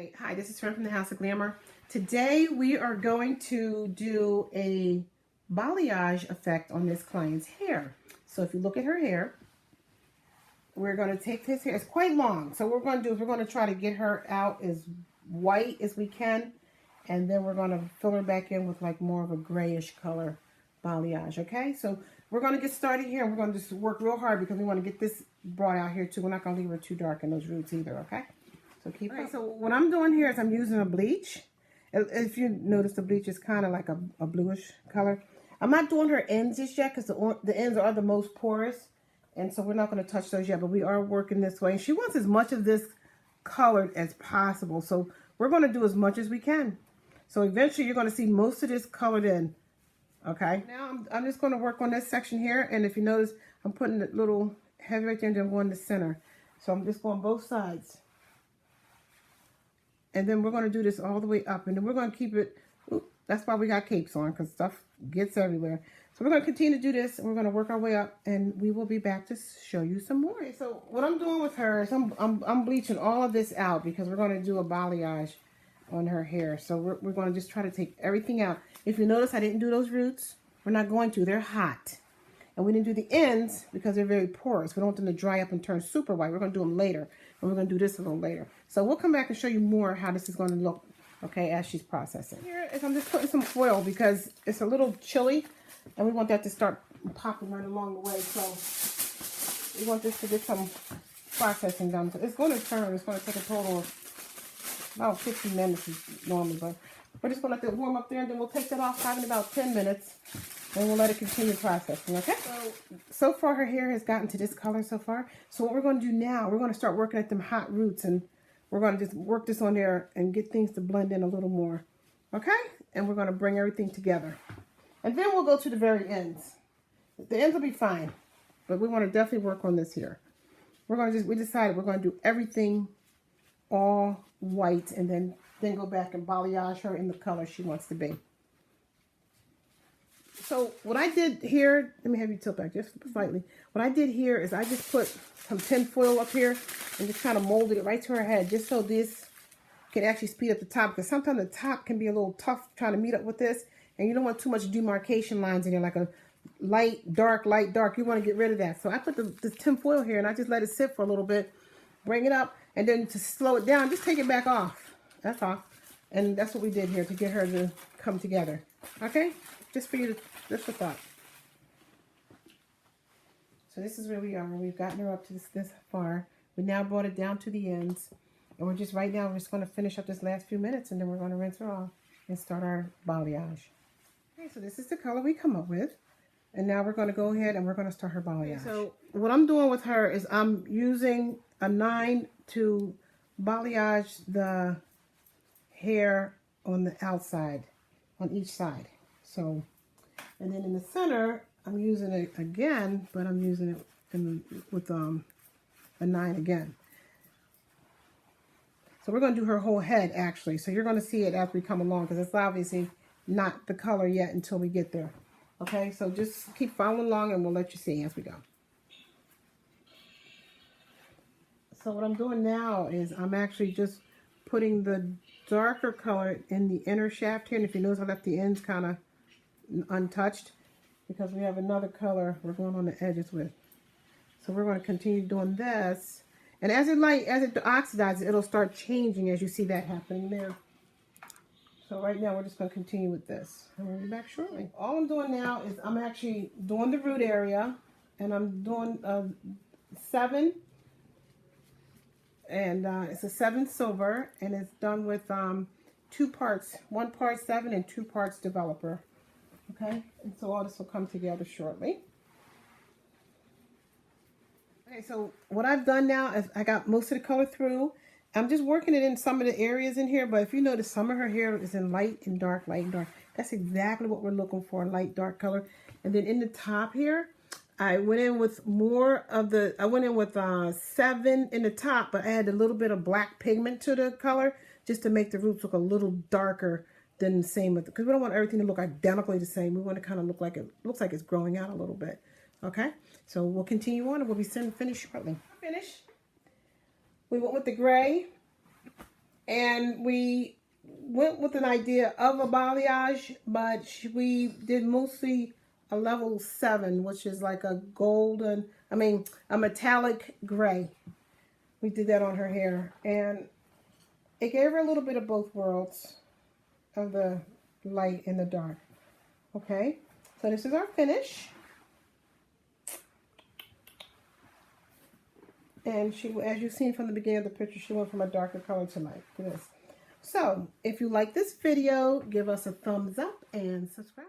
Okay, hi, this is Fern from the House of Glamour. Today we are going to do a balayage effect on this client's hair. So if you look at her hair, we're going to take this hair. It's quite long. So what we're going to do is we're going to try to get her out as white as we can. And then we're going to fill her back in with like more of a grayish color balayage, okay? So we're going to get started here. And we're going to just work real hard because we want to get this brought out here too. We're not going to leave her too dark in those roots either, okay? So keep it. So what I'm doing here is I'm using a bleach. If you notice, the bleach is kind of like a bluish color. I'm not doing her ends just yet because the ends are the most porous. And so we're not going to touch those yet, but we are working this way. And she wants as much of this colored as possible. So we're going to do as much as we can. So eventually you're going to see most of this colored in. Okay. Now I'm just going to work on this section here. And if you notice, I'm putting a little heavy right there and then going to the center. So I'm just going both sides. And then we're going to do this all the way up. And then we're going to keep it. Ooh, that's why we got capes on, because stuff gets everywhere. So we're going to continue to do this. And we're going to work our way up. And we will be back to show you some more. Okay, so what I'm doing with her is I'm bleaching all of this out because we're going to do a balayage on her hair. So we're going to just try to take everything out. If you notice, I didn't do those roots. We're not going to. They're hot. And we didn't do the ends because they're very porous. We don't want them to dry up and turn super white. We're going to do them later. And we're going to do this a little later. So we'll come back and show you more how this is going to look, okay, as she's processing. Here is I'm just putting some foil because it's a little chilly. And we want that to start popping right along the way. So we want this to get some processing done. So it's going to turn. It's going to take a total of about 15 minutes normally. But we're just going to let it warm up there. And then we'll take that off in about 10 minutes. And we'll let it continue processing, okay? So far her hair has gotten to this color so far. So what we're going to do now, we're going to start working at them hot roots. And we're going to just work this on there and get things to blend in a little more, okay? And we're going to bring everything together. And then we'll go to the very ends. The ends will be fine. But we want to definitely work on this here. We decided we're going to do everything all white. And then go back and balayage her in the color she wants to be. So what I did here, let me have you tilt back just slightly. What I did here is I just put some tin foil up here and just kind of molded it right to her head just so this can actually speed up the top. Because sometimes the top can be a little tough trying to meet up with this. And you don't want too much demarcation lines in there, like a light, dark, light, dark. You want to get rid of that. So I put the tin foil here and I just let it sit for a little bit. Bring it up. And then to slow it down, just take it back off. That's all. And that's what we did here to get her to come together. Okay? Just for you to, just a thought. So this is where we are. We've gotten her up to this far. We now brought it down to the ends. And we're just, right now, we're just going to finish up this last few minutes. And then we're going to rinse her off and start our balayage. Okay, so this is the color we come up with. And now we're going to go ahead and we're going to start her balayage. Okay, so what I'm doing with her is I'm using a 9 to balayage the hair on the outside, on each side. So, and then in the center, I'm using it again, but I'm using it with a 9 again. So we're going to do her whole head, actually. So you're going to see it as we come along, because it's obviously not the color yet until we get there. Okay, so just keep following along, and we'll let you see as we go. So what I'm doing now is I'm actually just putting the darker color in the inner shaft here. And if you notice, I left the ends kind of untouched because we have another color we're going on the edges with. So we're going to continue doing this, and as it oxidizes, it'll start changing as you see that happening there. So right now we're just going to continue with this, and we'll be back shortly. All I'm doing now is I'm actually doing the root area, and I'm doing 7, and it's a 7 silver, and it's done with 2 parts, 1 part 7 and 2 parts developer. Okay, and so all this will come together shortly. Okay, so what I've done now is I got most of the color through. I'm just working it in some of the areas in here, but if you notice, some of her hair is in light and dark, light and dark. That's exactly what we're looking for, light, dark color. And then in the top here, I went in with more of the, I went in with 7 in the top, but I had a little bit of black pigment to the color just to make the roots look a little darker than the same, because we don't want everything to look identically the same. We want to kind of look like it looks like it's growing out a little bit. Okay, so we'll continue on and we'll be finished shortly. Finished. We went with the gray And we went with an idea of a balayage, but we did mostly a level 7, which is like a golden, a metallic gray. We did that on her hair, and it gave her a little bit of both worlds of the light and the dark. Okay, so this is our finish. And she, as you've seen from the beginning of the picture, she went from a darker color to light to this. So, if you like this video, give us a thumbs up and subscribe.